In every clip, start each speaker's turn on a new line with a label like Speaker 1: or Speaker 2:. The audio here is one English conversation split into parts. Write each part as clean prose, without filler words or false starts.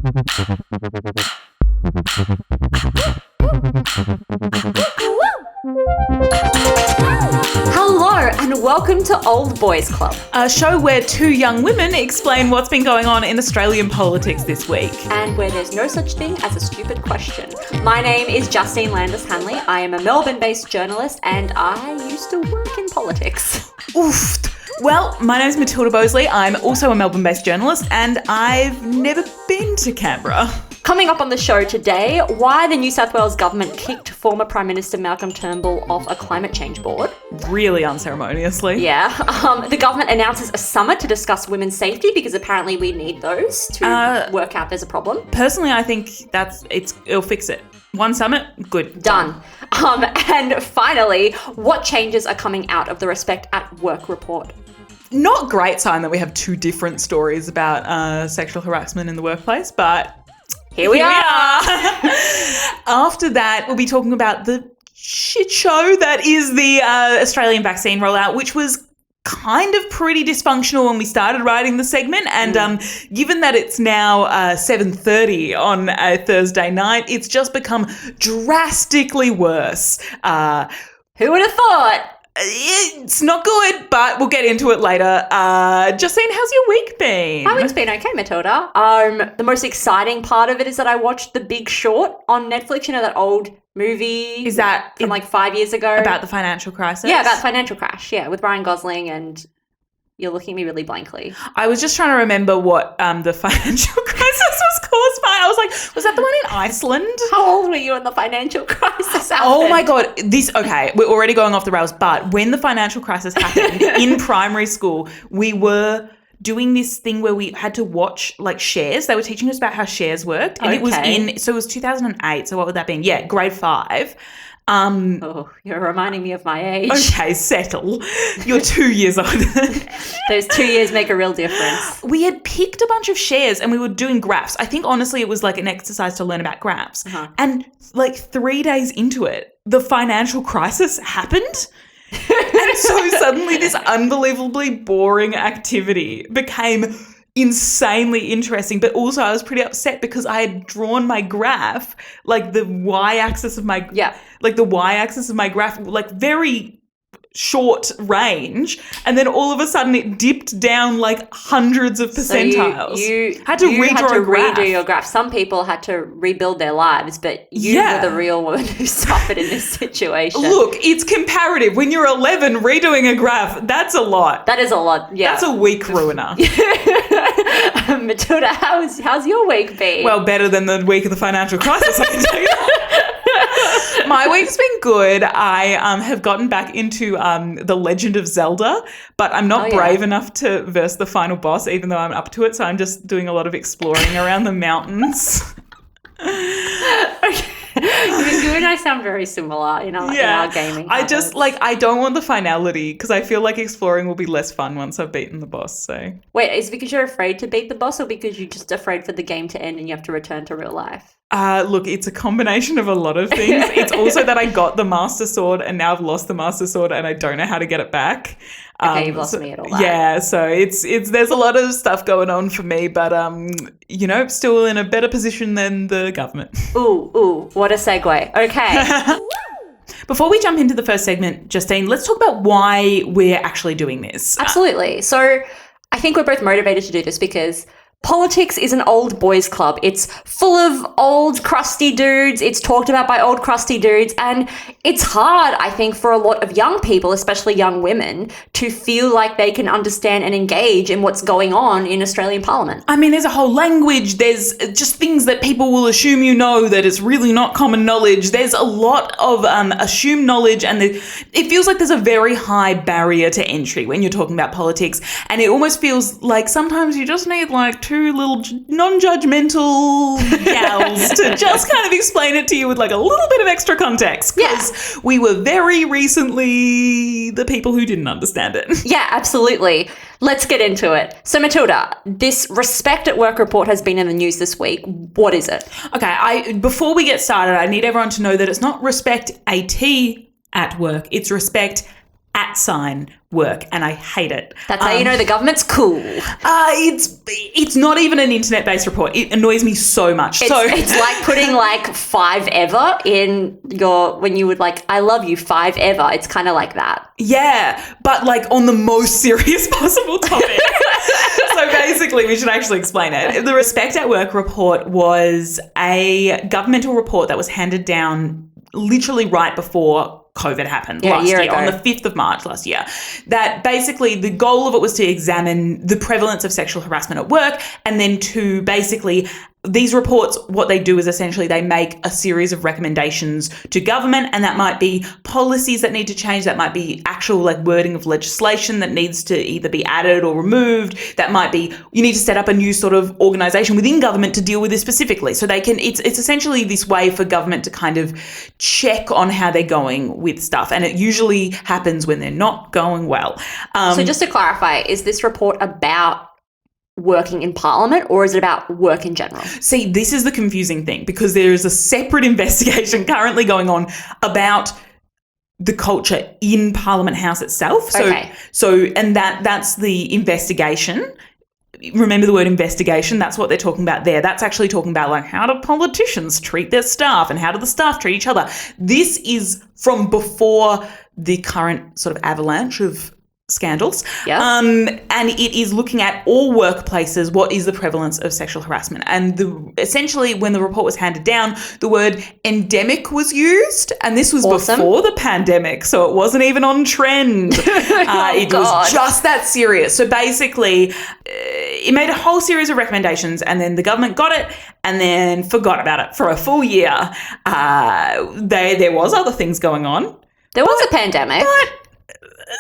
Speaker 1: Hello and welcome to Old Boys Club,
Speaker 2: a show where two young women explain what's been going on in Australian politics this week.
Speaker 1: and where there's no such thing as a stupid question. My name is Justine Landis-Hanley. I am a Melbourne-based journalist and I used to work in politics.
Speaker 2: Ooft. Well, my name's Matilda Bosley. I'm also a Melbourne-based journalist and I've never been to Canberra.
Speaker 1: Coming up on the show today, why the New South Wales government kicked former Prime Minister Malcolm Turnbull off a climate change board.
Speaker 2: Really unceremoniously.
Speaker 1: Yeah. The government announces a summit to discuss women's safety because apparently we need those to work out there's a problem.
Speaker 2: Personally, I think it'll fix it. One summit, good.
Speaker 1: Done. And finally, what changes are coming out of the Respect at Work report?
Speaker 2: Not a great sign that we have two different stories about sexual harassment in the workplace, but
Speaker 1: Here we are.
Speaker 2: After that, we'll be talking about the shit show that is the Australian vaccine rollout, which was kind of pretty dysfunctional when we started writing the segment. And given that it's now 7:30 on a Thursday night, it's just become drastically worse.
Speaker 1: Who would have thought?
Speaker 2: It's not good, but we'll get into it later. Justine, how's your week been?
Speaker 1: My week's been okay, Matilda. The most exciting part of it is that I watched The Big Short on Netflix. You know, that old movie
Speaker 2: Is that
Speaker 1: from like 5 years ago?
Speaker 2: about the financial crisis?
Speaker 1: Yeah, about the financial crash. Yeah, with Ryan Gosling, and you're looking at me really blankly.
Speaker 2: I was just trying to remember what the financial crisis was caused by. I was like, was that the one in Iceland?
Speaker 1: How old were you when the financial crisis happened?
Speaker 2: Oh my God. Okay, we're already going off the rails, but when the financial crisis happened in primary school, we were doing this thing where we had to watch like shares. They were teaching us about how shares worked. And it was it was 2008. So what would that be? Yeah, grade 5.
Speaker 1: Oh, you're reminding me of my age.
Speaker 2: Okay, settle. You're 2 years older.
Speaker 1: Those 2 years make a real difference.
Speaker 2: We had picked a bunch of shares and we were doing graphs. I think honestly it was like an exercise to learn about graphs. And like 3 days into it, the financial crisis happened. And so suddenly this unbelievably boring activity became insanely interesting, but also I was pretty upset because I had drawn my graph, like the y-axis of my graph, like very short range, and then all of a sudden it dipped down like hundreds of percentiles.
Speaker 1: So you
Speaker 2: had to
Speaker 1: redo your graph. Some people had to rebuild their lives, but you were the real one who suffered in this situation.
Speaker 2: Look, it's comparative. When you're 11, redoing a graph, that's a lot.
Speaker 1: That is a lot, yeah.
Speaker 2: That's a week ruiner.
Speaker 1: Matilda, how's your week been?
Speaker 2: Well, better than the week of the financial crisis, I can tell you. My week's been good. I have gotten back into The Legend of Zelda, but I'm not brave enough to verse the final boss, even though I'm up to it. So I'm just doing a lot of exploring around the mountains.
Speaker 1: You and I sound very similar in our gaming habits.
Speaker 2: I don't want the finality because I feel like exploring will be less fun once I've beaten the boss. So
Speaker 1: wait, is it because you're afraid to beat the boss or because you're just afraid for the game to end and you have to return to real life?
Speaker 2: Look, it's a combination of a lot of things. It's also that I got the Master Sword and now I've lost the Master Sword and I don't know how to get it back.
Speaker 1: Okay, you've lost me at all that.
Speaker 2: Yeah, so it's there's a lot of stuff going on for me, but still in a better position than the government.
Speaker 1: Ooh, what a segue. Okay.
Speaker 2: Before we jump into the first segment, Justine, let's talk about why we're actually doing this.
Speaker 1: Absolutely. So I think we're both motivated to do this because politics is an old boys club. It's full of old crusty dudes. It's talked about by old crusty dudes. And it's hard, I think, for a lot of young people, especially young women, to feel like they can understand and engage in what's going on in Australian Parliament.
Speaker 2: I mean, there's a whole language. There's just things that people will assume you know that it's really not common knowledge. There's a lot of assumed knowledge, and it feels like there's a very high barrier to entry when you're talking about politics. And it almost feels like sometimes you just need like two little non-judgmental gals to just kind of explain it to you with like a little bit of extra context. Because we were very recently the people who didn't understand it.
Speaker 1: Yeah, absolutely. Let's get into it. So Matilda, this Respect at Work report has been in the news this week. What is it?
Speaker 2: Okay, before we get started, I need everyone to know that it's not Respect AT at work. It's Respect @work, and I hate it.
Speaker 1: That's how you know the government's cool.
Speaker 2: It's not even an internet-based report. It annoys me so much.
Speaker 1: It's like putting like 5 ever in when you would like, I love you 5 ever. It's kind of like that.
Speaker 2: Yeah, but like on the most serious possible topic. So basically, we should actually explain it. The Respect at Work report was a governmental report that was handed down literally right before COVID happened last year, on the 5th of March last year. That basically the goal of it was to examine the prevalence of sexual harassment at work, and then to basically, these reports, what they do is essentially they make a series of recommendations to government, and that might be policies that need to change, that might be actual like wording of legislation that needs to either be added or removed, that might be you need to set up a new sort of organisation within government to deal with this specifically. So they can, it's essentially this way for government to kind of check on how they're going with stuff, and it usually happens when they're not going well.
Speaker 1: So just to clarify, is this report about working in Parliament, or is it about work in general?
Speaker 2: See, this is the confusing thing, because there is a separate investigation currently going on about the culture in Parliament House itself. And that's the investigation. Remember the word investigation, that's what they're talking about there. That's actually talking about like how do politicians treat their staff and how do the staff treat each other. This is from before the current sort of avalanche of scandals.
Speaker 1: Yeah.
Speaker 2: And it is looking at all workplaces, what is the prevalence of sexual harassment. And essentially when the report was handed down, the word endemic was used, and this was before the pandemic, so it wasn't even on trend. It was just that serious. So basically it made a whole series of recommendations, and then the government got it and then forgot about it for a full year. There was other things going on.
Speaker 1: There was a pandemic.
Speaker 2: But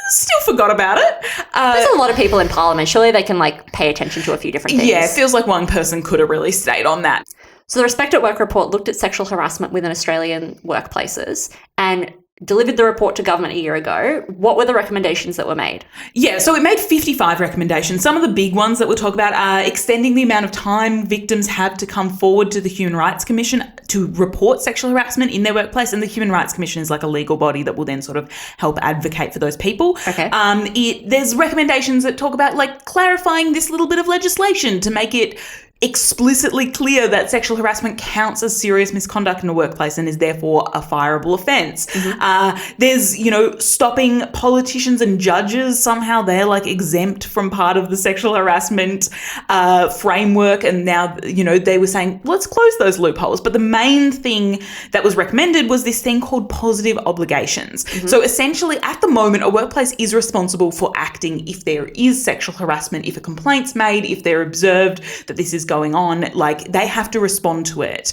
Speaker 2: still forgot about it.
Speaker 1: There's a lot of people in Parliament. Surely they can like pay attention to a few different things.
Speaker 2: Yeah, it feels like one person could have really stayed on that.
Speaker 1: So the Respect at Work report looked at sexual harassment within Australian workplaces and delivered the report to government a year ago. What were the recommendations that were made?
Speaker 2: Yeah, so it made 55 recommendations. Some of the big ones that we'll talk about are extending the amount of time victims have to come forward to the Human Rights Commission to report sexual harassment in their workplace. And the Human Rights Commission is like a legal body that will then sort of help advocate for those people.
Speaker 1: Okay.
Speaker 2: There's recommendations that talk about like clarifying this little bit of legislation to make it explicitly clear that sexual harassment counts as serious misconduct in a workplace and is therefore a fireable offence. Mm-hmm. There's, stopping politicians and judges. Somehow they're like exempt from part of the sexual harassment framework. And now, they were saying, let's close those loopholes. But the main thing that was recommended was this thing called positive obligations. Mm-hmm. So essentially at the moment, a workplace is responsible for acting if there is sexual harassment, if a complaint's made, if they're observed that this is going on, like they have to respond to it.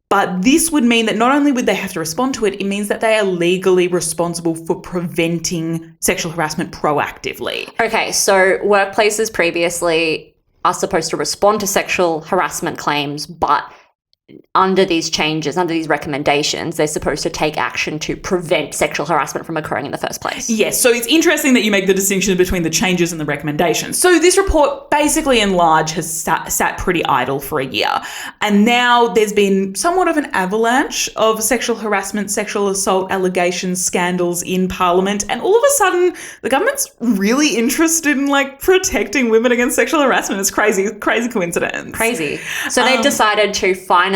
Speaker 2: But this would mean that not only would they have to respond to it, it means that they are legally responsible for preventing sexual harassment proactively.
Speaker 1: Okay, so workplaces previously are supposed to respond to sexual harassment claims, but under these changes, under these recommendations, they're supposed to take action to prevent sexual harassment from occurring in the first place.
Speaker 2: Yes, so it's interesting that you make the distinction between the changes and the recommendations. So this report basically in large has sat pretty idle for a year. And now there's been somewhat of an avalanche of sexual harassment, sexual assault allegations, scandals in Parliament. And all of a sudden, the government's really interested in like protecting women against sexual harassment. It's crazy coincidence.
Speaker 1: Crazy. So they've decided to finally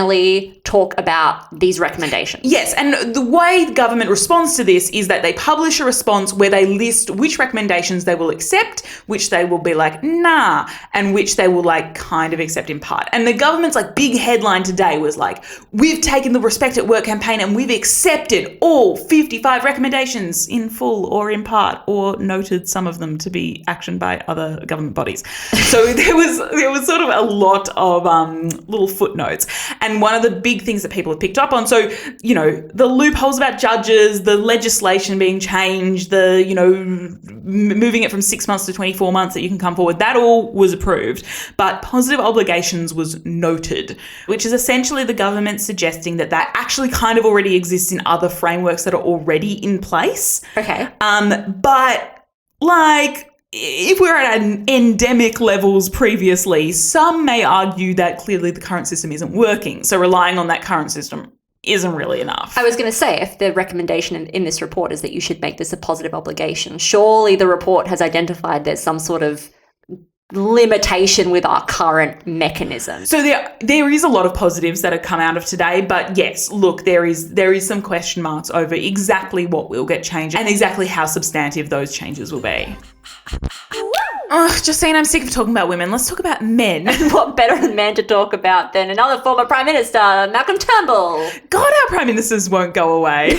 Speaker 1: talk about these recommendations.
Speaker 2: Yes, and the way the government responds to this is that they publish a response where they list which recommendations they will accept, which they will be like, nah, and which they will like kind of accept in part. And the government's like big headline today was like, we've taken the Respect at Work campaign and we've accepted all 55 recommendations in full or in part, or noted some of them to be actioned by other government bodies. So there was sort of a lot of little footnotes. And one of the big things that people have picked up on, so, the loopholes about judges, the legislation being changed, the, moving it from 6 months to 24 months that you can come forward, that all was approved. But positive obligations was noted, which is essentially the government suggesting that actually kind of already exists in other frameworks that are already in place.
Speaker 1: Okay.
Speaker 2: But like, if we're at endemic levels previously, some may argue that clearly the current system isn't working. So relying on that current system isn't really enough.
Speaker 1: I was going to say, if the recommendation in this report is that you should make this a positive obligation, surely the report has identified there's some sort of limitation with our current mechanism.
Speaker 2: So there is a lot of positives that have come out of today, but yes, look, there is some question marks over exactly what will get changed and exactly how substantive those changes will be. Justine, I'm sick of talking about women. Let's talk about men.
Speaker 1: What better man to talk about than another former Prime Minister, Malcolm Turnbull?
Speaker 2: God, our Prime Ministers won't go away.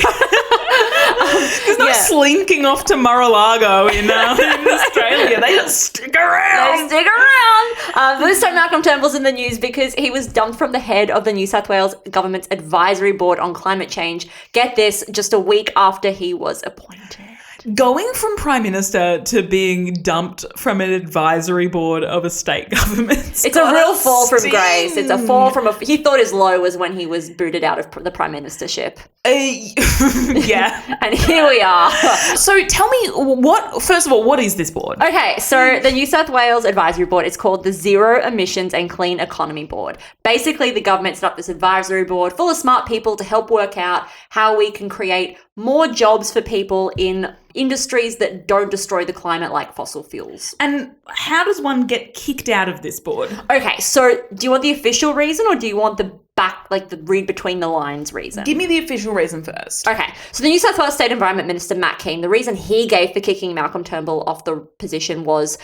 Speaker 2: There's no slinking off to Mar-a-Lago in Australia. They just stick around.
Speaker 1: This time Malcolm Turnbull's in the news because he was dumped from the head of the New South Wales government's advisory board on climate change. Get this, just a week after he was appointed.
Speaker 2: Going from Prime Minister to being dumped from an advisory board of a state government.
Speaker 1: It's a real fall from grace. It's a fall from he thought his low was when he was booted out of the Prime Ministership.
Speaker 2: Yeah.
Speaker 1: And here we are.
Speaker 2: So tell me, first of all, what is this board?
Speaker 1: Okay, so the New South Wales Advisory Board is called the Zero Emissions and Clean Economy Board. Basically, the government set up this advisory board full of smart people to help work out how we can create more jobs for people in industries that don't destroy the climate, like fossil fuels.
Speaker 2: And how does one get kicked out of this board?
Speaker 1: Okay, so do you want the official reason or do you want the the read between the lines reason?
Speaker 2: Give me the official reason first.
Speaker 1: Okay, so the New South Wales State Environment Minister, Matt Keane, the reason he gave for kicking Malcolm Turnbull off the position was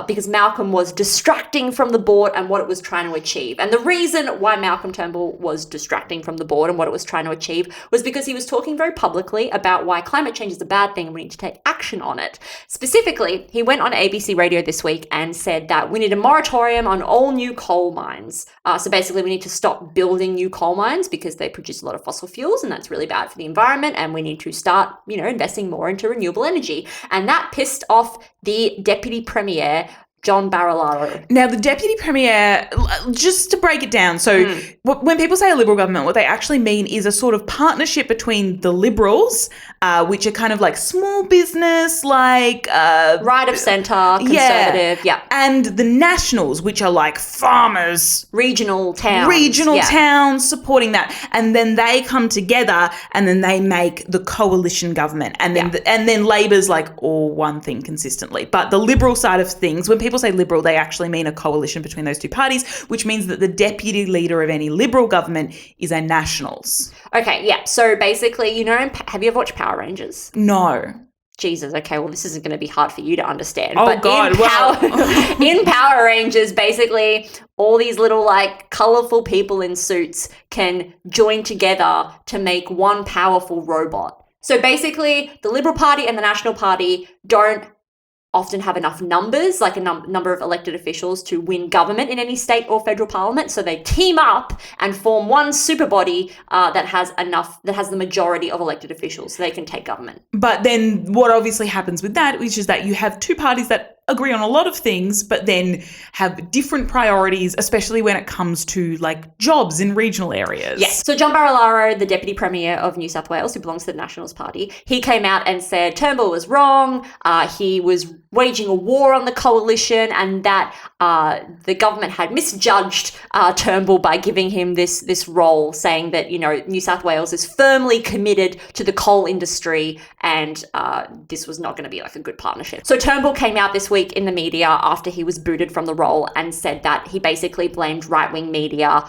Speaker 1: because Malcolm was distracting from the board and what it was trying to achieve. And the reason why Malcolm Turnbull was distracting from the board and what it was trying to achieve was because he was talking very publicly about why climate change is a bad thing and we need to take action on it. Specifically, he went on ABC radio this week and said that we need a moratorium on all new coal mines. So basically, we need to stop building new coal mines because they produce a lot of fossil fuels and that's really bad for the environment, and we need to start, investing more into renewable energy. And that pissed off the Deputy Premier, John Barilaro.
Speaker 2: Now, the Deputy Premier, just to break it down, so when people say a Liberal government, what they actually mean is a sort of partnership between the Liberals, which are kind of like small business, like...
Speaker 1: right of centre, conservative,
Speaker 2: and the Nationals, which are like farmers.
Speaker 1: Regional towns.
Speaker 2: Towns supporting that. And then they come together and then they make the coalition government. And then and then Labor's like all one thing consistently. But the Liberal side of things, when people say Liberal, they actually mean a coalition between those two parties, which means that the deputy leader of any Liberal government is a Nationals.
Speaker 1: Okay, yeah. So basically, have you ever watched Power Rangers?
Speaker 2: No.
Speaker 1: Jesus, okay, well, this isn't going to be hard for you to understand.
Speaker 2: Oh,
Speaker 1: but
Speaker 2: God.
Speaker 1: In Power Rangers, basically, all these little, colourful people in suits can join together to make one powerful robot. So basically, the Liberal Party and the National Party don't often have enough numbers, like a number of elected officials to win government in any state or federal parliament. So they team up and form one super body that has the majority of elected officials so they can take government.
Speaker 2: But then what obviously happens with that is just that you have two parties that agree on a lot of things, but then have different priorities, especially when it comes to jobs in regional areas.
Speaker 1: Yes. So John Barilaro, the Deputy Premier of New South Wales, who belongs to the Nationals Party, he came out and said Turnbull was wrong. He was waging a war on the coalition and that the government had misjudged Turnbull by giving him this role, saying that, New South Wales is firmly committed to the coal industry and this was not going to be a good partnership. So Turnbull came out this week in the media after he was booted from the role and said that he basically blamed right-wing media,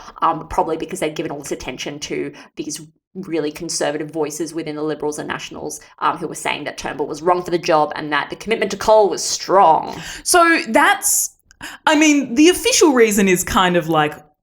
Speaker 1: probably because they'd given all this attention to these really conservative voices within the Liberals and Nationals who were saying that Turnbull was wrong for the job and that the commitment to coal was strong.
Speaker 2: So the official reason is kind of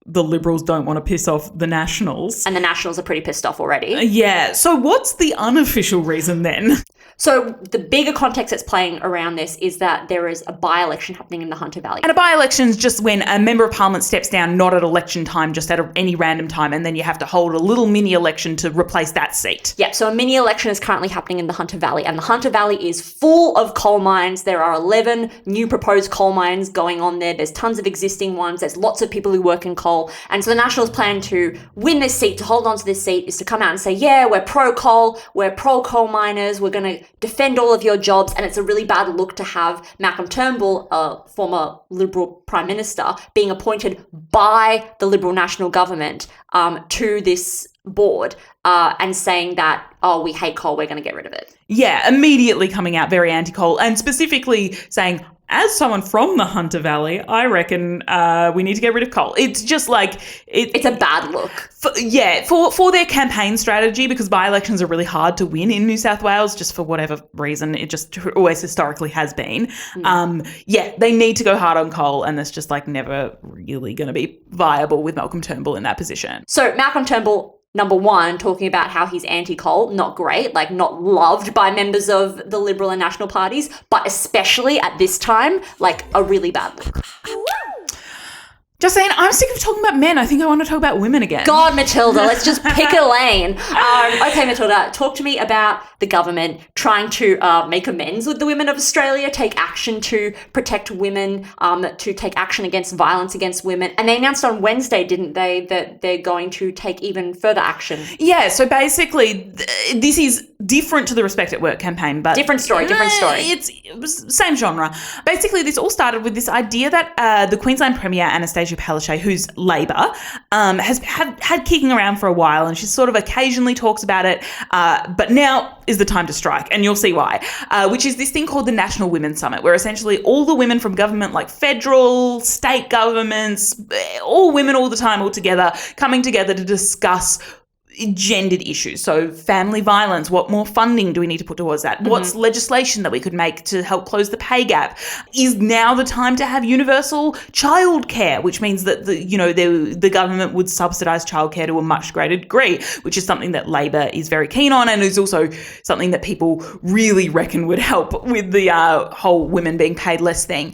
Speaker 2: the Liberals don't want to piss off the Nationals.
Speaker 1: And the Nationals are pretty pissed off already.
Speaker 2: Yeah. So what's the unofficial reason then?
Speaker 1: So the bigger context that's playing around this is that there is a by-election happening in the Hunter Valley.
Speaker 2: And a by-election is just when a member of parliament steps down, not at election time, just at any random time, and then you have to hold a little mini-election to replace that seat.
Speaker 1: Yeah, so a mini-election is currently happening in the Hunter Valley, and the Hunter Valley is full of coal mines. There are 11 new proposed coal mines going on there. There's tons of existing ones. There's lots of people who work in coal. And so the Nationals' plan to win this seat, to hold on to this seat, is to come out and say, yeah, we're pro-coal, we're pro-coal miners, we're going to defend all of your jobs. And it's a really bad look to have Malcolm Turnbull, a former Liberal Prime Minister, being appointed by the Liberal National Government to this board and saying that, oh, we hate coal, we're going to get rid of it.
Speaker 2: Yeah, immediately coming out very anti-coal and specifically saying, as someone from the Hunter Valley, I reckon we need to get rid of coal. It's just like...
Speaker 1: It's a bad look.
Speaker 2: For their campaign strategy, because by-elections are really hard to win in New South Wales, just for whatever reason, it just always historically has been. They need to go hard on coal, and that's just like never really going to be viable with Malcolm Turnbull in that position.
Speaker 1: So Malcolm Turnbull, number one, talking about how he's anti-coal, not great, like not loved by members of the Liberal and National parties, but especially at this time, like a really bad look.
Speaker 2: Just saying, I'm sick of talking about men. I think I want to talk about women again.
Speaker 1: God, Matilda, let's just pick a lane. Okay, Matilda, talk to me about the government trying to make amends with the women of Australia, take action to protect women, to take action against violence against women. And they announced on Wednesday, didn't they, that they're going to take even further action?
Speaker 2: Yeah, so basically, this is different to the Respect at Work campaign, but...
Speaker 1: Different story.
Speaker 2: It's same genre. Basically, this all started with this idea that the Queensland Premier, Anastasia Palaszczuk, who's Labor, has had kicking around for a while, and she sort of occasionally talks about it, but now is the time to strike, and you'll see why, which is this thing called the National Women's Summit, where essentially all the women from government, like federal, state governments, all women all the time, all together, coming together to discuss gendered issues. So family violence, what more funding do we need to put towards that? What's legislation that we could make to help close the pay gap? Is now the time to have universal childcare, which means that the government would subsidise childcare to a much greater degree, which is something that Labor is very keen on and is also something that people really reckon would help with the whole women being paid less thing.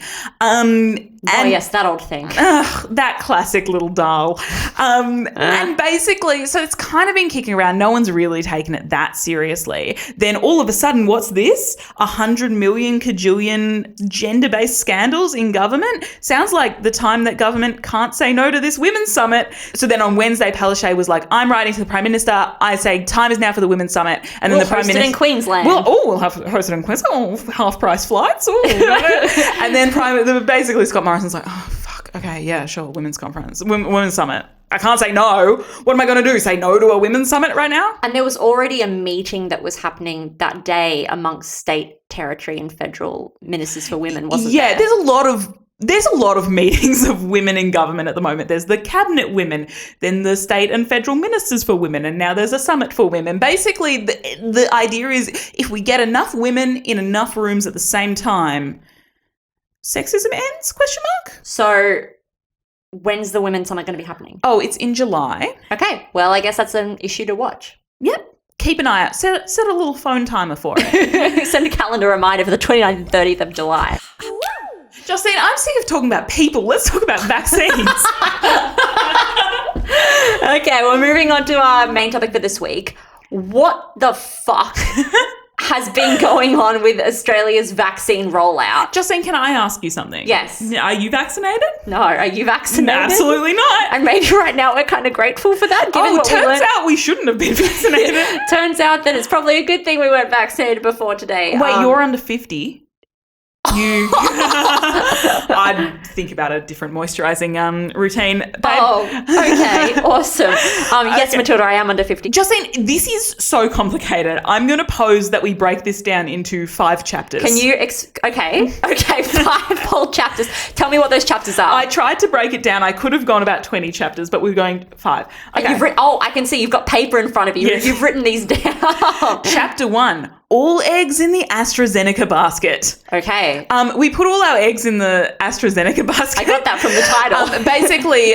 Speaker 1: Yes, that old thing.
Speaker 2: That classic little doll. And basically, so it's kind of been kicking around. No one's really taken it that seriously. Then all of a sudden, what's this? 100 million kajillion gender-based scandals in government? Sounds like the time that government can't say no to this women's summit. So then on Wednesday, Palaszczuk was like, I'm writing to the Prime Minister. I say time is now for the women's summit. And then the Prime Minister...
Speaker 1: in Queensland.
Speaker 2: We'll have hosted in Queensland. Half-price flights. And then basically Scott Morrison's like, oh, fuck, okay, yeah, sure, women's conference, women's summit. I can't say no. What am I going to do? Say no to a women's summit right now?
Speaker 1: And there was already a meeting that was happening that day amongst state, territory and federal ministers for women, wasn't there?
Speaker 2: Yeah, there's a lot of meetings of women in government at the moment. There's the cabinet women, then the state and federal ministers for women, and now there's a summit for women. Basically, the idea is if we get enough women in enough rooms at the same time, sexism ends, ?
Speaker 1: So when's the Women's Summit going to be happening?
Speaker 2: Oh, it's in July.
Speaker 1: Okay. Well, I guess that's an issue to watch.
Speaker 2: Yep. Keep an eye out. Set a little phone timer for it.
Speaker 1: Send a calendar reminder for the 29th and 30th of July.
Speaker 2: Justine, I'm sick of talking about people. Let's talk about vaccines.
Speaker 1: Okay, well, moving on to our main topic for this week. What the fuck has been going on with Australia's vaccine rollout?
Speaker 2: Justine, can I ask you something?
Speaker 1: Yes.
Speaker 2: Are you vaccinated?
Speaker 1: No. Are you vaccinated?
Speaker 2: Absolutely not.
Speaker 1: And maybe right now we're kind of grateful for that.
Speaker 2: Turns out we shouldn't have been vaccinated.
Speaker 1: Turns out that it's probably a good thing we weren't vaccinated before today.
Speaker 2: Wait, you're under 50? I'd think about a different moisturising routine, babe.
Speaker 1: Oh, okay. Awesome. Yes, okay. Matilda, I am under 50.
Speaker 2: Justine, this is so complicated. I'm going to pose that we break this down into 5 chapters.
Speaker 1: Can you... Okay, 5 whole chapters. Tell me what those chapters are.
Speaker 2: I tried to break it down. I could have gone about 20 chapters, but we're going 5. Okay.
Speaker 1: I can see you've got paper in front of you.
Speaker 2: Yes.
Speaker 1: You've written these down.
Speaker 2: Chapter 1. All eggs in the AstraZeneca basket.
Speaker 1: Okay.
Speaker 2: We put all our eggs in the AstraZeneca basket.
Speaker 1: I got that from the title.
Speaker 2: Basically,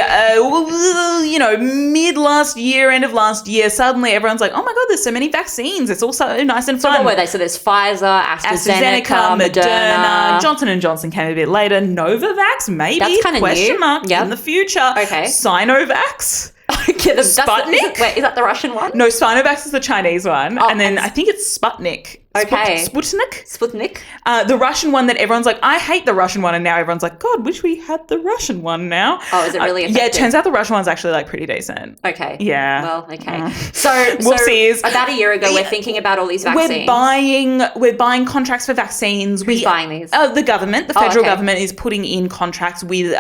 Speaker 2: mid last year, end of last year, suddenly everyone's like, oh my God, there's so many vaccines. It's all so nice and fun.
Speaker 1: So what were they? So there's Pfizer, AstraZeneca, Moderna.
Speaker 2: Johnson & Johnson came a bit later. Novavax, maybe.
Speaker 1: That's kind of new.
Speaker 2: Question mark in the future.
Speaker 1: Okay.
Speaker 2: Sinovax.
Speaker 1: Sputnik? Wait, is that the Russian one?
Speaker 2: No, Sinovax is the Chinese one. Oh, and then I think it's Sputnik
Speaker 1: Okay.
Speaker 2: Sputnik.
Speaker 1: Sputnik.
Speaker 2: The Russian one that everyone's like, I hate the Russian one, and now everyone's like, God, wish we had the Russian one now.
Speaker 1: Oh, is it really effective?
Speaker 2: Yeah, it turns out the Russian one's actually like pretty decent.
Speaker 1: Okay.
Speaker 2: Yeah.
Speaker 1: Well, okay.
Speaker 2: So
Speaker 1: about a year ago, we're thinking about all these vaccines.
Speaker 2: We're buying contracts for vaccines.
Speaker 1: Who's buying these?
Speaker 2: The government, the federal government is putting in contracts with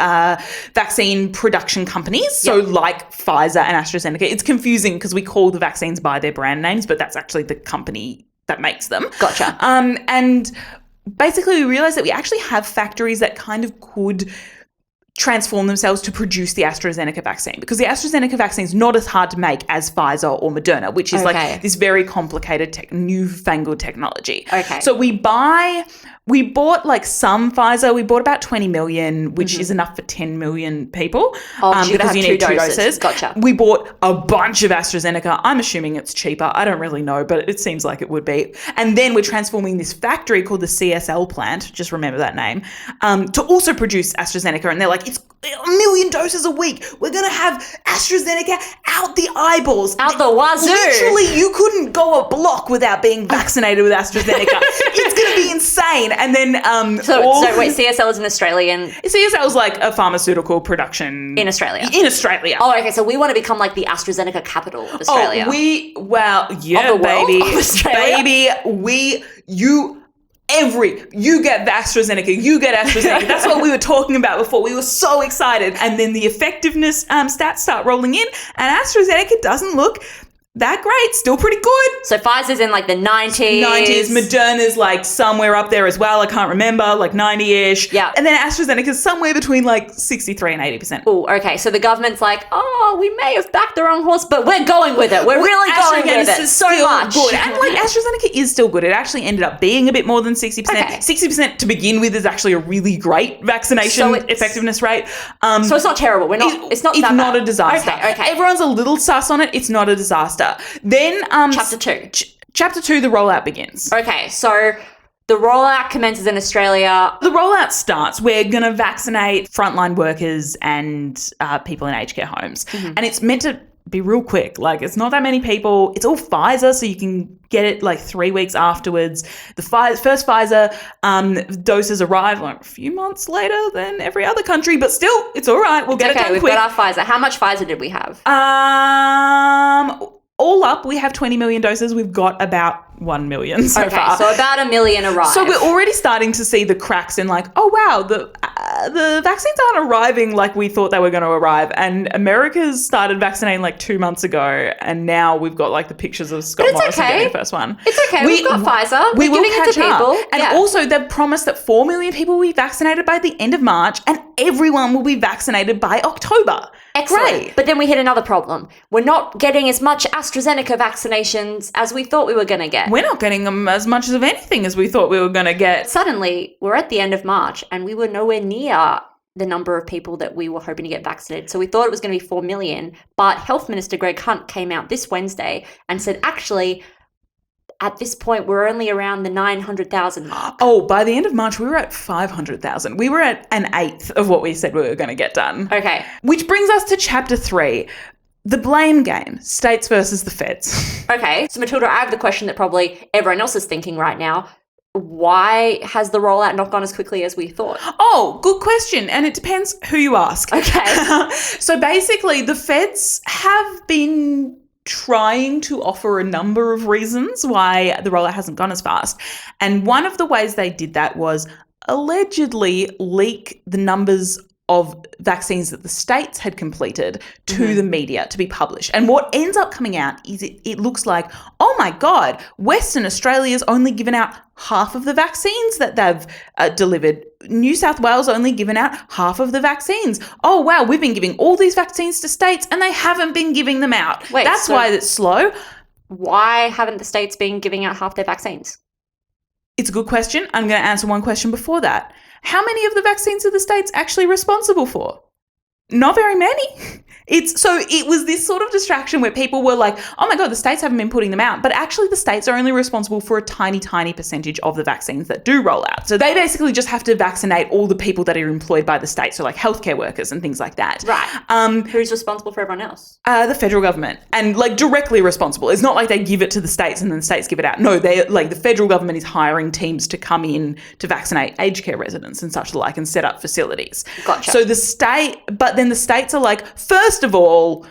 Speaker 2: vaccine production companies. So like Pfizer and AstraZeneca. It's confusing because we call the vaccines by their brand names, but that's actually the company that makes them.
Speaker 1: Gotcha.
Speaker 2: And basically we realized that we actually have factories that kind of could transform themselves to produce the AstraZeneca vaccine, because the AstraZeneca vaccine is not as hard to make as Pfizer or Moderna, which is like this very complicated newfangled technology.
Speaker 1: Okay.
Speaker 2: So we bought like some Pfizer. We bought about 20 million, which is enough for 10 million people.
Speaker 1: Because you need two doses. Gotcha.
Speaker 2: We bought a bunch of AstraZeneca. I'm assuming it's cheaper. I don't really know, but it seems like it would be. And then we're transforming this factory called the CSL plant, just remember that name, to also produce AstraZeneca. And they're like, it's 1 million doses a week. We're going to have AstraZeneca out the eyeballs.
Speaker 1: Out the wazoo.
Speaker 2: Literally, you couldn't go a block without being vaccinated with AstraZeneca. It's going to be insane. And then...
Speaker 1: So wait, CSL is an Australian...
Speaker 2: CSL is like a pharmaceutical production...
Speaker 1: In Australia.
Speaker 2: In Australia.
Speaker 1: Oh, okay. So we want to become like the AstraZeneca capital of Australia.
Speaker 2: Of the world?
Speaker 1: Baby.
Speaker 2: Of Australia? Baby, you get the AstraZeneca, you get AstraZeneca. That's what we were talking about before. We were so excited. And then the effectiveness stats start rolling in, and AstraZeneca doesn't look that great. Still pretty good.
Speaker 1: So Pfizer's in like the 90s.
Speaker 2: Moderna's like somewhere up there as well. I can't remember, like 90-ish.
Speaker 1: Yeah.
Speaker 2: And then AstraZeneca's somewhere between like 63 and 80%.
Speaker 1: Oh, okay. So the government's like, we may have backed the wrong horse, but we're going with it. We're really going with it so much.
Speaker 2: Good. And like AstraZeneca is still good. It actually ended up being a bit more than 60%.
Speaker 1: Okay. 60%
Speaker 2: to begin with is actually a really great vaccination effectiveness rate.
Speaker 1: So it's not terrible. It's not
Speaker 2: a disaster.
Speaker 1: Okay.
Speaker 2: Everyone's a little sus on it. It's not a disaster. Then
Speaker 1: Chapter 2.
Speaker 2: Chapter 2, the rollout begins.
Speaker 1: Okay, so the rollout commences in Australia.
Speaker 2: The rollout starts. We're going to vaccinate frontline workers and people in aged care homes. Mm-hmm. And it's meant to be real quick. Like, it's not that many people. It's all Pfizer, so you can get it like 3 weeks afterwards. The first Pfizer doses arrive like a few months later than every other country, but still, it's all right. We'll get it done quick.
Speaker 1: We've got our Pfizer. How much Pfizer did we have?
Speaker 2: All up, we have 20 million doses. We've got about 1 million so far.
Speaker 1: So about 1 million arrived.
Speaker 2: So we're already starting to see the cracks in like, oh, wow, the vaccines aren't arriving like we thought they were going to arrive. And America's started vaccinating like 2 months ago. And now we've got like the pictures of Scott Morrison getting the first one.
Speaker 1: It's okay. We've got Pfizer. We're giving it to people.
Speaker 2: And also they've promised that 4 million people will be vaccinated by the end of March and everyone will be vaccinated by October.
Speaker 1: Excellent.
Speaker 2: Great.
Speaker 1: But then we hit another problem. We're not getting as much AstraZeneca vaccinations as we thought we were going to get.
Speaker 2: We're not getting them as much of anything as we thought we were going to get.
Speaker 1: Suddenly, we're at the end of March and we were nowhere near the number of people that we were hoping to get vaccinated. So we thought it was going to be 4 million. But Health Minister Greg Hunt came out this Wednesday and said, actually, at this point, we're only around the 900,000 mark.
Speaker 2: Oh, by the end of March, we were at 500,000. We were at an eighth of what we said we were going to get done.
Speaker 1: Okay.
Speaker 2: Which brings us to Chapter 3, the blame game, states versus the feds.
Speaker 1: Okay. So, Matilda, I have the question that probably everyone else is thinking right now. Why has the rollout not gone as quickly as we thought?
Speaker 2: Oh, good question. And it depends who you ask.
Speaker 1: Okay.
Speaker 2: So basically, the feds have been trying to offer a number of reasons why the rollout hasn't gone as fast. And one of the ways they did that was allegedly leak the numbers of vaccines that the states had completed to the media to be published. And what ends up coming out is it looks like, oh my God, Western Australia's only given out half of the vaccines that they've delivered. New South Wales only given out half of the vaccines. Oh wow, we've been giving all these vaccines to states and they haven't been giving them out. That's why it's slow.
Speaker 1: Why haven't the states been giving out half their vaccines?
Speaker 2: It's a good question. I'm going to answer one question before that. How many of the vaccines are the states actually responsible for? Not very many. It was this sort of distraction where people were like, oh my God, the states haven't been putting them out. But actually the states are only responsible for a tiny, tiny percentage of the vaccines that do roll out. So they basically just have to vaccinate all the people that are employed by the state. So like healthcare workers and things like that.
Speaker 1: Right. Who's responsible for everyone else?
Speaker 2: The federal government, and like directly responsible. It's not like they give it to the states and then the states give it out. No, they like the federal government is hiring teams to come in to vaccinate aged care residents and such like and set up facilities.
Speaker 1: Gotcha.
Speaker 2: So but then the states are like, first of all,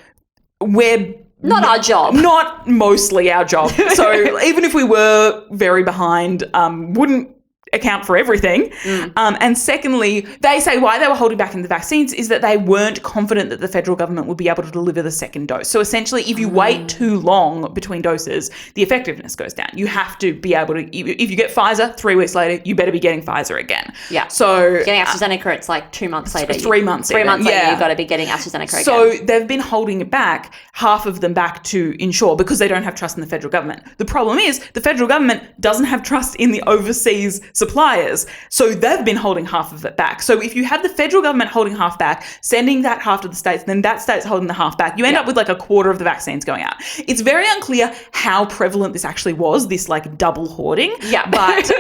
Speaker 2: we're
Speaker 1: not our job.
Speaker 2: Not mostly our job. So even if we were very behind, wouldn't account for everything. And secondly, they say why they were holding back in the vaccines is that they weren't confident that the federal government would be able to deliver the second dose. So essentially, if you wait too long between doses, the effectiveness goes down. You have to be able to, if you get Pfizer 3 weeks later, you better be getting Pfizer again.
Speaker 1: Yeah.
Speaker 2: So
Speaker 1: getting AstraZeneca, it's like 2 months later.
Speaker 2: 3 months.
Speaker 1: 3 months later, you've got to be getting AstraZeneca again.
Speaker 2: So they've been holding it back, half of them back to ensure, because they don't have trust in the federal government. The problem is the federal government doesn't have trust in the overseas suppliers. So they've been holding half of it back. So if you have the federal government holding half back, sending that half to the states, then that state's holding the half back, you end up with like a quarter of the vaccines going out. It's very unclear how prevalent this actually was, this like double hoarding.
Speaker 1: Yeah.
Speaker 2: But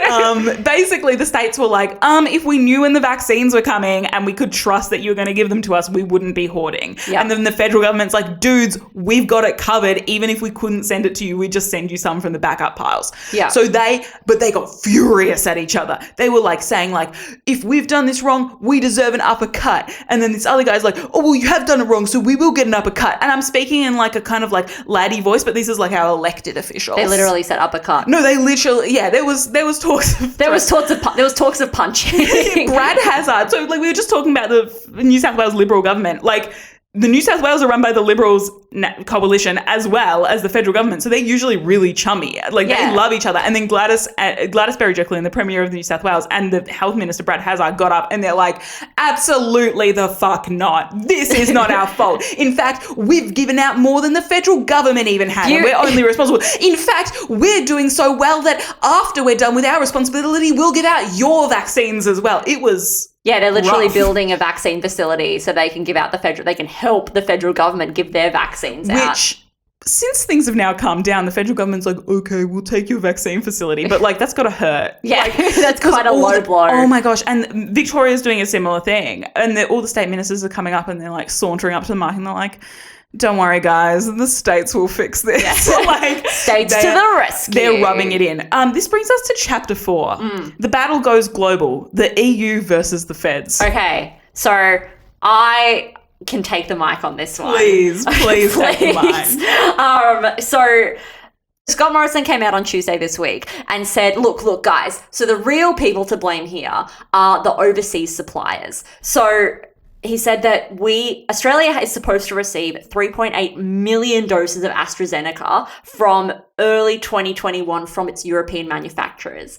Speaker 2: basically the states were like, if we knew when the vaccines were coming and we could trust that you were going to give them to us, we wouldn't be hoarding.
Speaker 1: Yeah.
Speaker 2: And then the federal government's like, dudes, we've got it covered. Even if we couldn't send it to you, we'd just send you some from the backup piles.
Speaker 1: Yeah.
Speaker 2: So they got furious at each other. They were like saying like, if we've done this wrong, we deserve an uppercut. And then this other guy's like, oh, well, you have done it wrong, so we will get an uppercut. And I'm speaking in like a kind of like laddie voice, but this is like our elected officials.
Speaker 1: They literally said uppercut.
Speaker 2: No, they literally, there was talks of...
Speaker 1: There was talks of punching.
Speaker 2: Brad Hazard. So like we were just talking about the New South Wales Liberal government. Like the New South Wales are run by the Liberals coalition as well as the federal government. So they're usually really chummy. Like they love each other. And then Gladys Berejiklian, the Premier of the New South Wales, and the Health Minister, Brad Hazard, got up and they're like, absolutely the fuck not. This is not our fault. In fact, we've given out more than the federal government even had. And we're only responsible. In fact, we're doing so well that after we're done with our responsibility, we'll give out your vaccines as well. It was...
Speaker 1: Yeah, they're literally
Speaker 2: rough.
Speaker 1: Building a vaccine facility so they can give out they can help the federal government give their vaccines out.
Speaker 2: Which, since things have now calmed down, the federal government's like, okay, we'll take your vaccine facility. But like, that's got to hurt.
Speaker 1: Yeah,
Speaker 2: like,
Speaker 1: that's quite a low blow.
Speaker 2: Oh my gosh. And Victoria's doing a similar thing. And all the state ministers are coming up and they're like sauntering up to the mic and they're like, don't worry, guys, the states will fix this.
Speaker 1: Yeah.
Speaker 2: Like,
Speaker 1: states to the rescue.
Speaker 2: They're rubbing it in. This brings us to chapter 4. The battle goes global. The EU versus the feds.
Speaker 1: Okay, so I can take the mic on this one.
Speaker 2: Please take the mic.
Speaker 1: So Scott Morrison came out on Tuesday this week and said, look, guys, so the real people to blame here are the overseas suppliers. So he said that Australia is supposed to receive 3.8 million doses of AstraZeneca from early 2021 from its European manufacturers.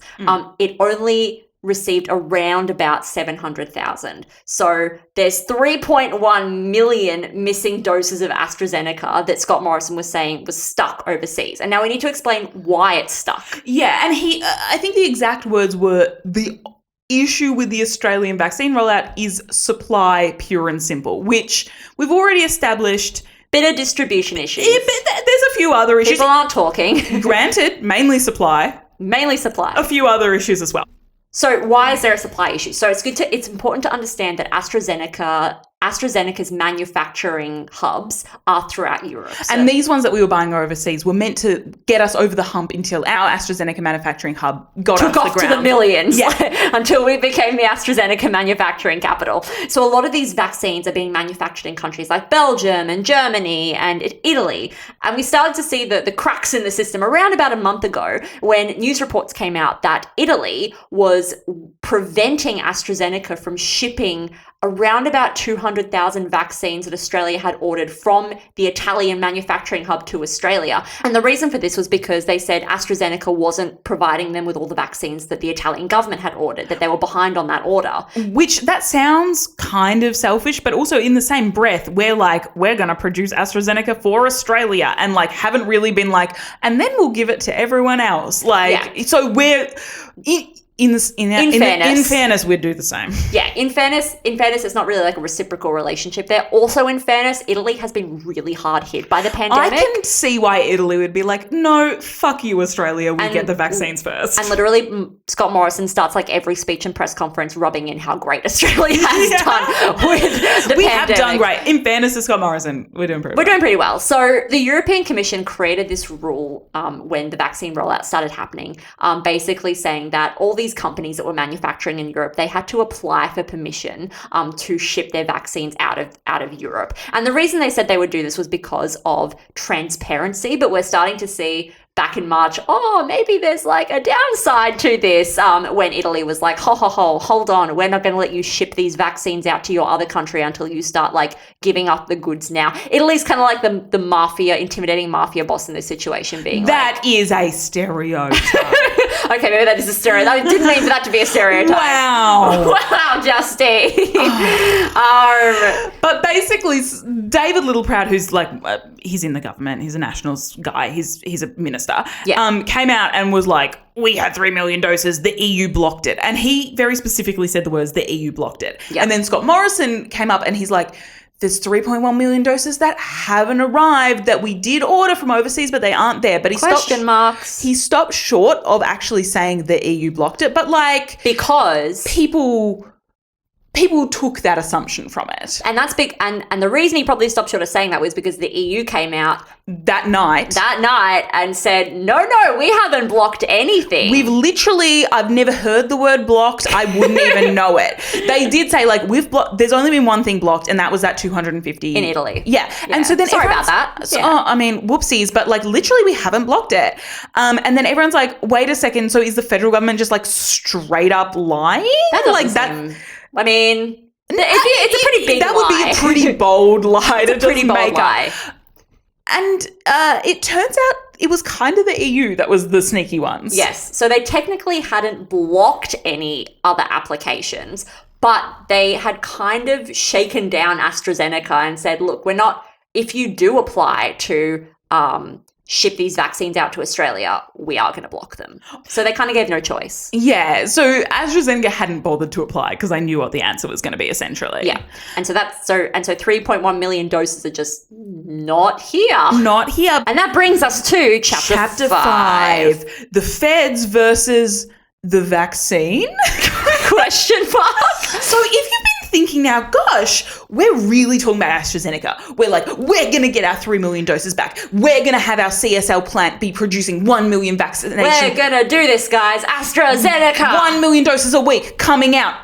Speaker 1: It only received around about 700,000. So there's 3.1 million missing doses of AstraZeneca that Scott Morrison was saying was stuck overseas. And now we need to explain why it's stuck.
Speaker 2: Yeah, and I think the exact words were the issue with the Australian vaccine rollout is supply, pure and simple, which we've already established.
Speaker 1: Bit of distribution issues.
Speaker 2: Yeah, but there's a few other issues.
Speaker 1: People aren't talking.
Speaker 2: Granted, mainly supply.
Speaker 1: A
Speaker 2: few other issues as well.
Speaker 1: So why is there a supply issue? So it's important to understand that AstraZeneca's manufacturing hubs are throughout Europe. So.
Speaker 2: And these ones that we were buying overseas were meant to get us over the hump until our AstraZeneca manufacturing hub got off the ground.
Speaker 1: To the millions.
Speaker 2: Yeah.
Speaker 1: Until we became the AstraZeneca manufacturing capital. So a lot of these vaccines are being manufactured in countries like Belgium and Germany and Italy. And we started to see the cracks in the system around about a month ago when news reports came out that Italy was preventing AstraZeneca from shipping around about 200,000 vaccines that Australia had ordered from the Italian manufacturing hub to Australia. And the reason for this was because they said AstraZeneca wasn't providing them with all the vaccines that the Italian government had ordered, that they were behind on that order.
Speaker 2: Which, that sounds kind of selfish, but also in the same breath, we're going to produce AstraZeneca for Australia and haven't really been and then we'll give it to everyone else. So In
Speaker 1: fairness.
Speaker 2: fairness, we'd do the same.
Speaker 1: Yeah, in fairness, it's not really like a reciprocal relationship there. Also, in fairness, Italy has been really hard hit by the pandemic.
Speaker 2: I can see why Italy would be like, no, fuck you, Australia. We get the vaccines first.
Speaker 1: And literally, Scott Morrison starts like every speech and press conference rubbing in how great Australia has done with the pandemic.
Speaker 2: We have done great. In fairness to Scott Morrison, we're doing pretty well.
Speaker 1: So the European Commission created this rule when the vaccine rollout started happening, basically saying that all these companies that were manufacturing in Europe, they had to apply for permission to ship their vaccines out of Europe. And the reason they said they would do this was because of transparency. But we're starting to see back in March, maybe there's like a downside to this, when Italy was like, hold on, we're not going to let you ship these vaccines out to your other country until you start like giving up the goods now. Italy's kind of like the mafia, intimidating mafia boss in this situation being
Speaker 2: that is a stereotype.
Speaker 1: Okay, maybe that is a stereotype. I didn't mean for that to be a stereotype.
Speaker 2: Wow.
Speaker 1: Wow, Justy.
Speaker 2: But basically, David Littleproud, who's like, he's in the government, he's a Nationals guy, he's a minister, came out and was like, we had 3 million doses, the EU blocked it. And he very specifically said the words, the EU blocked it. Yep. And then Scott Morrison came up and he's like, there's 3.1 million doses that haven't arrived that we did order from overseas, but they aren't there. But he stopped short of actually saying the EU blocked it. But like,
Speaker 1: because
Speaker 2: people took that assumption from it.
Speaker 1: And that's big. And the reason he probably stopped short of saying that was because the EU came out
Speaker 2: that night
Speaker 1: and said, no, we haven't blocked anything.
Speaker 2: I've never heard the word blocked. I wouldn't even know it. They did say like, there's only been one thing blocked, and that was that 250.
Speaker 1: In Italy.
Speaker 2: Yeah. And so then
Speaker 1: sorry about that.
Speaker 2: So, whoopsies, but like literally we haven't blocked it. And then everyone's like, wait a second. So is the federal government just like straight up lying?
Speaker 1: That doesn't seem... I mean, it's a pretty big lie.
Speaker 2: That would be a pretty bold lie to
Speaker 1: pretty bold lie.
Speaker 2: And it turns out it was kind of the EU that was the sneaky ones.
Speaker 1: Yes. So they technically hadn't blocked any other applications, but they had kind of shaken down AstraZeneca and said, look, if you do apply to ship these vaccines out to Australia, we are going to block them. So they kind of gave no choice.
Speaker 2: Yeah. So AstraZeneca hadn't bothered to apply because they knew what the answer was going to be, essentially.
Speaker 1: Yeah. And so 3.1 million doses are just not here.
Speaker 2: Not here.
Speaker 1: And that brings us to chapter 5.
Speaker 2: The feds versus the vaccine?
Speaker 1: Question mark.
Speaker 2: So if you've been thinking now, gosh, we're really talking about AstraZeneca. We're like, we're going to get our 3 million doses back. We're going to have our CSL plant be producing 1 million vaccinations.
Speaker 1: We're going to do this, guys. AstraZeneca.
Speaker 2: 1 million doses a week coming out.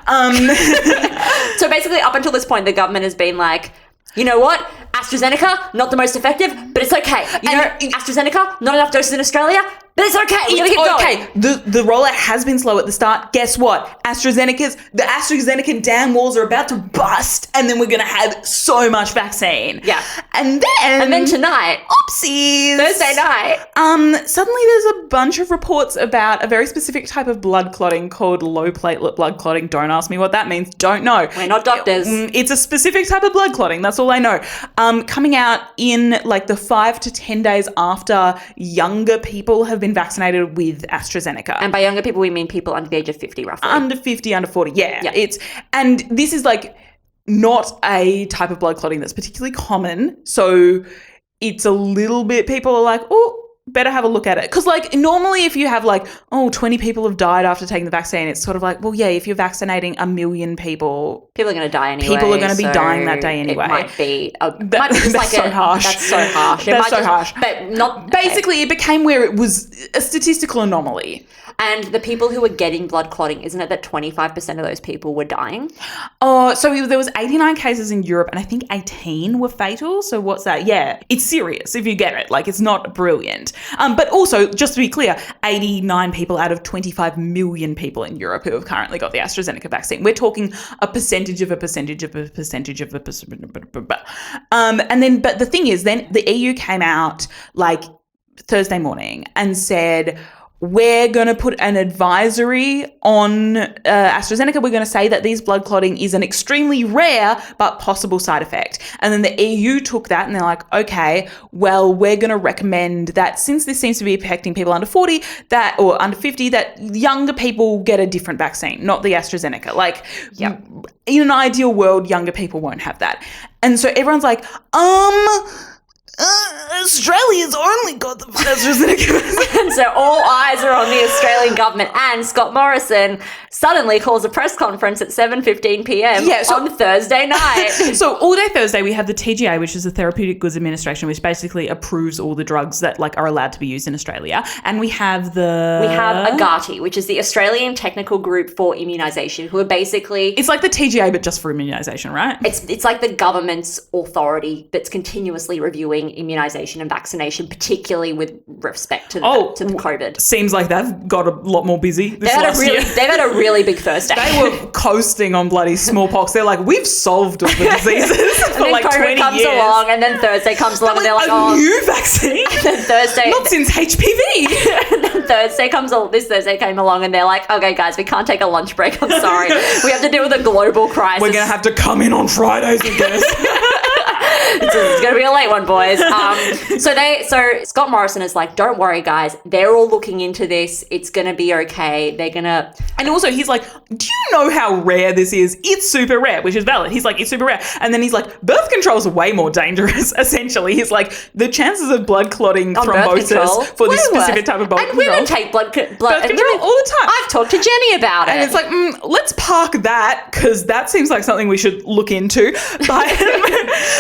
Speaker 1: So basically, up until this point, the government has been like, you know what? AstraZeneca, not the most effective, but it's okay. AstraZeneca, not enough doses in Australia, but it's okay. We're going to keep going.
Speaker 2: The rollout has been slow at the start. Guess what? The AstraZeneca dam walls are about to bust, and then we're going to have so much vaccine.
Speaker 1: Yeah.
Speaker 2: And then
Speaker 1: tonight,
Speaker 2: oopsies,
Speaker 1: Thursday night,
Speaker 2: suddenly there's a bunch of reports about a very specific type of blood clotting called low platelet blood clotting. Don't ask me what that means. Don't know.
Speaker 1: We're not doctors.
Speaker 2: It's a specific type of blood clotting. That's all I know. Coming out in like the 5 to 10 days after younger people have been vaccinated with AstraZeneca.
Speaker 1: And by younger people, we mean people under the age of 50, roughly.
Speaker 2: Under 50, under 40, yeah. And this is like not a type of blood clotting that's particularly common. So it's a little bit, people are like, oh, better have a look at it. Because like normally if you have like, 20 people have died after taking the vaccine, it's sort of like, well, yeah, if you're vaccinating 1 million people.
Speaker 1: People are going to die anyway.
Speaker 2: People are going to be dying that day anyway.
Speaker 1: It might be
Speaker 2: harsh.
Speaker 1: That's so harsh.
Speaker 2: That's so harsh.
Speaker 1: But not...
Speaker 2: Basically, it became where it was a statistical anomaly.
Speaker 1: And the people who were getting blood clotting, isn't it that 25% of those people were dying?
Speaker 2: So there was 89 cases in Europe and I think 18 were fatal. So what's that? Yeah, it's serious if you get it. Like, it's not brilliant. But also, just to be clear, 89 people out of 25 million people in Europe who have currently got the AstraZeneca vaccine. We're talking a percentage of a percentage of a percentage of a percentage. But the thing is, then the EU came out like Thursday morning and said, we're going to put an advisory on AstraZeneca. We're going to say that these blood clotting is an extremely rare but possible side effect. And then the EU took that and they're like, okay, well, we're going to recommend that since this seems to be affecting people under 40 or under 50, that younger people get a different vaccine, not the AstraZeneca. Like, in an ideal world, younger people won't have that. And so everyone's like, Australia's only got the AstraZeneca.
Speaker 1: And so all eyes are on the Australian government, and Scott Morrison suddenly calls a press conference at 7:15 p.m. on Thursday night.
Speaker 2: So all day Thursday we have the TGA, which is the Therapeutic Goods Administration, which basically approves all the drugs that like are allowed to be used in Australia. And we have
Speaker 1: govt, which is the Australian Technical Group for Immunisation, who are basically...
Speaker 2: It's like the TGA but just for immunisation, right?
Speaker 1: It's like the government's authority that's continuously reviewing immunisation and vaccination, particularly with respect to the COVID.
Speaker 2: Seems like they've got a lot more busy this last year.
Speaker 1: They've had a really big Thursday.
Speaker 2: They were coasting on bloody smallpox. They're like, we've solved all the diseases for like
Speaker 1: COVID
Speaker 2: 20
Speaker 1: comes
Speaker 2: years.
Speaker 1: along, and then Thursday comes along, and they're like,
Speaker 2: a new vaccine?
Speaker 1: And then Thursday...
Speaker 2: Not since HPV.
Speaker 1: And then this Thursday came along, and they're like, okay, guys, we can't take a lunch break. I'm sorry. We have to deal with a global crisis.
Speaker 2: We're going to have to come in on Fridays, I guess.
Speaker 1: It's going to be a late one, boys. So Scott Morrison is like, don't worry, guys. They're all looking into this. It's going to be okay. They're going to...
Speaker 2: And also he's like, do you know how rare this is? It's super rare, which is valid. He's like, it's super rare. And then he's like, birth control is way more dangerous, essentially. He's like, the chances of blood clotting thrombosis for this specific type of blood control.
Speaker 1: And women take blood control
Speaker 2: all the time.
Speaker 1: I've talked to Jenny about it.
Speaker 2: And it's like, let's park that because that seems like something we should look into. But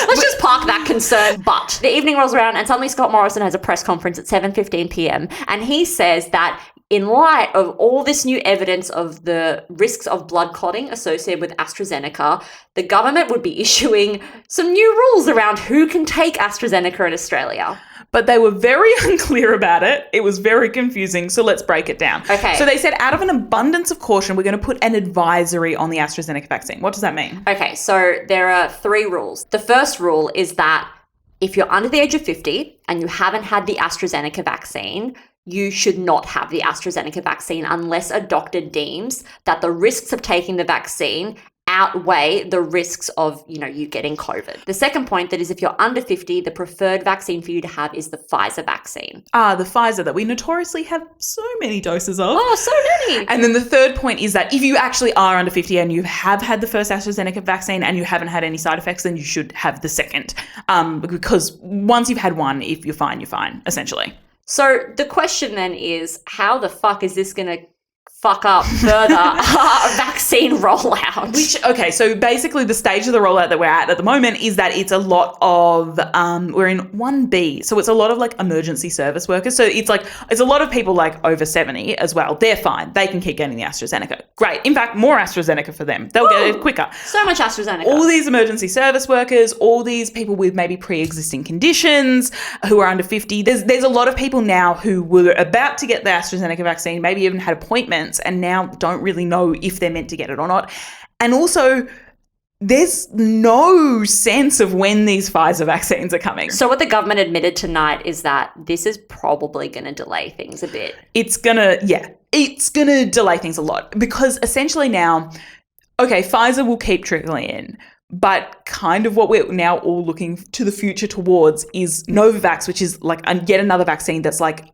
Speaker 1: let's just park that concern. But the evening rolls around and suddenly Scott Morrison has a press conference at 7:15 p.m. and he says that in light of all this new evidence of the risks of blood clotting associated with AstraZeneca, the government would be issuing some new rules around who can take AstraZeneca in Australia.
Speaker 2: But they were very unclear about it. It was very confusing. So let's break it down.
Speaker 1: Okay.
Speaker 2: So they said, out of an abundance of caution, we're going to put an advisory on the AstraZeneca vaccine. What does that mean?
Speaker 1: Okay, so there are 3 rules. The first rule is that if you're under the age of 50 and you haven't had the AstraZeneca vaccine, you should not have the AstraZeneca vaccine unless a doctor deems that the risks of taking the vaccine outweigh the risks of, you getting COVID. The second point that is if you're under 50, the preferred vaccine for you to have is the Pfizer vaccine.
Speaker 2: The Pfizer that we notoriously have so many doses of.
Speaker 1: Oh, so many.
Speaker 2: And then the third point is that if you actually are under 50 and you have had the first AstraZeneca vaccine and you haven't had any side effects, then you should have the second. Because once you've had one, if you're fine, essentially.
Speaker 1: So the question then is, how the fuck is this going to fuck up further vaccine rollout?
Speaker 2: So basically the stage of the rollout that we're at the moment is that it's a lot of, we're in 1B. So it's a lot of like emergency service workers. So it's a lot of people like over 70 as well. They're fine. They can keep getting the AstraZeneca. Great. In fact, more AstraZeneca for them. They'll get it quicker.
Speaker 1: So much AstraZeneca.
Speaker 2: All these emergency service workers, all these people with maybe pre-existing conditions who are under 50. There's a lot of people now who were about to get the AstraZeneca vaccine, maybe even had appointments, and now don't really know if they're meant to get it or not. And also, there's no sense of when these Pfizer vaccines are coming.
Speaker 1: So what the government admitted tonight is that this is probably going to delay things a bit.
Speaker 2: It's going to delay things a lot because essentially now, Pfizer will keep trickling in. But kind of what we're now all looking to the future towards is Novavax, which is like yet another vaccine that's like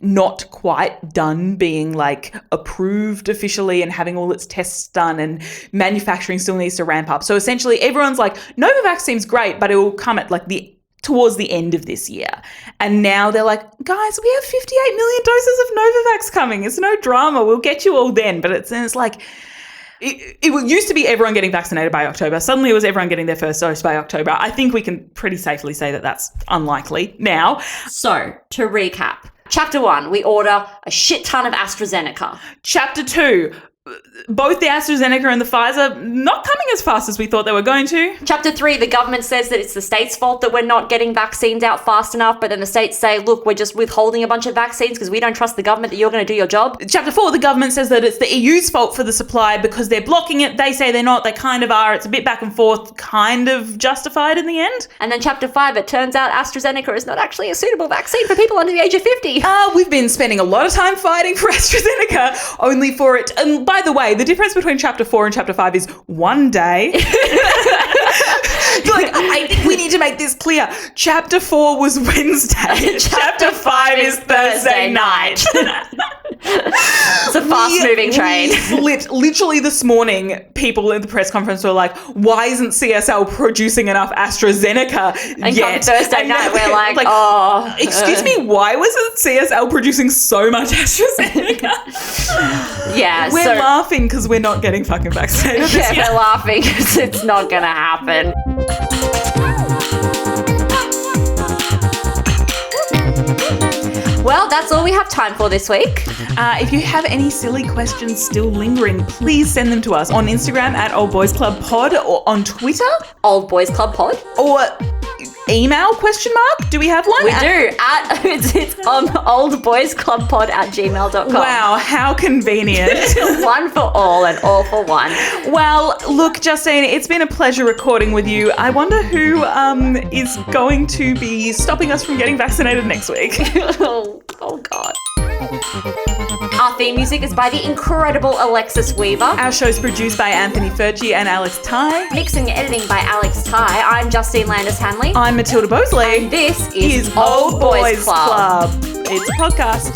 Speaker 2: not quite done being like approved officially and having all its tests done, and manufacturing still needs to ramp up. So essentially everyone's like, Novavax seems great, but it will come at like towards the end of this year. And now they're like, guys, we have 58 million doses of Novavax coming. It's no drama. We'll get you all then. But it's like, it used to be everyone getting vaccinated by October. Suddenly it was everyone getting their first dose by October. I think we can pretty safely say that that's unlikely now.
Speaker 1: So to recap, Chapter 1, we order a shit ton of AstraZeneca.
Speaker 2: Chapter 2, both the AstraZeneca and the Pfizer not coming as fast as we thought they were going to.
Speaker 1: Chapter 3, the government says that it's the state's fault that we're not getting vaccines out fast enough, but then the states say, look, we're just withholding a bunch of vaccines because we don't trust the government that you're going to do your job.
Speaker 2: Chapter 4, the government says that it's the EU's fault for the supply because they're blocking it. They say they're not. They kind of are. It's a bit back and forth, kind of justified in the end.
Speaker 1: And then Chapter 5, it turns out AstraZeneca is not actually a suitable vaccine for people under the age of 50.
Speaker 2: We've been spending a lot of time fighting for AstraZeneca, only for it. And by the way, the difference between Chapter 4 and Chapter 5 is 1 day. I think we need to make this clear. Chapter 4 was Wednesday. Chapter 5 is Thursday night.
Speaker 1: It's a fast-moving train.
Speaker 2: Literally this morning, people in the press conference were like, why isn't CSL producing enough AstraZeneca
Speaker 1: and
Speaker 2: yet?
Speaker 1: Come Thursday night, we're like, oh.
Speaker 2: Excuse me, why wasn't CSL producing so much AstraZeneca?
Speaker 1: Yeah,
Speaker 2: we're laughing because we're not getting fucking vaccinated.
Speaker 1: Yeah, we're laughing because it's not going to happen. Well, that's all we have time for this week.
Speaker 2: If you have any silly questions still lingering, please send them to us on Instagram at Old Boys Club Pod, or on Twitter,
Speaker 1: Old Boys Club Pod,
Speaker 2: or email ? Do we have one?
Speaker 1: We do. It's oldboysclubpod@gmail.com.
Speaker 2: Wow, how convenient.
Speaker 1: One for all and all for one.
Speaker 2: Well, look, Justine, it's been a pleasure recording with you. I wonder who is going to be stopping us from getting vaccinated next week.
Speaker 1: Oh God. Our theme music is by the incredible Alexis Weaver.
Speaker 2: Our show's produced by Anthony Furci and Alex Ty.
Speaker 1: Mixing and editing by Alex Ty. I'm Justine Landis-Hanley.
Speaker 2: I'm Matilda Bosley.
Speaker 1: And this is Old Boys Club.
Speaker 2: It's a podcast.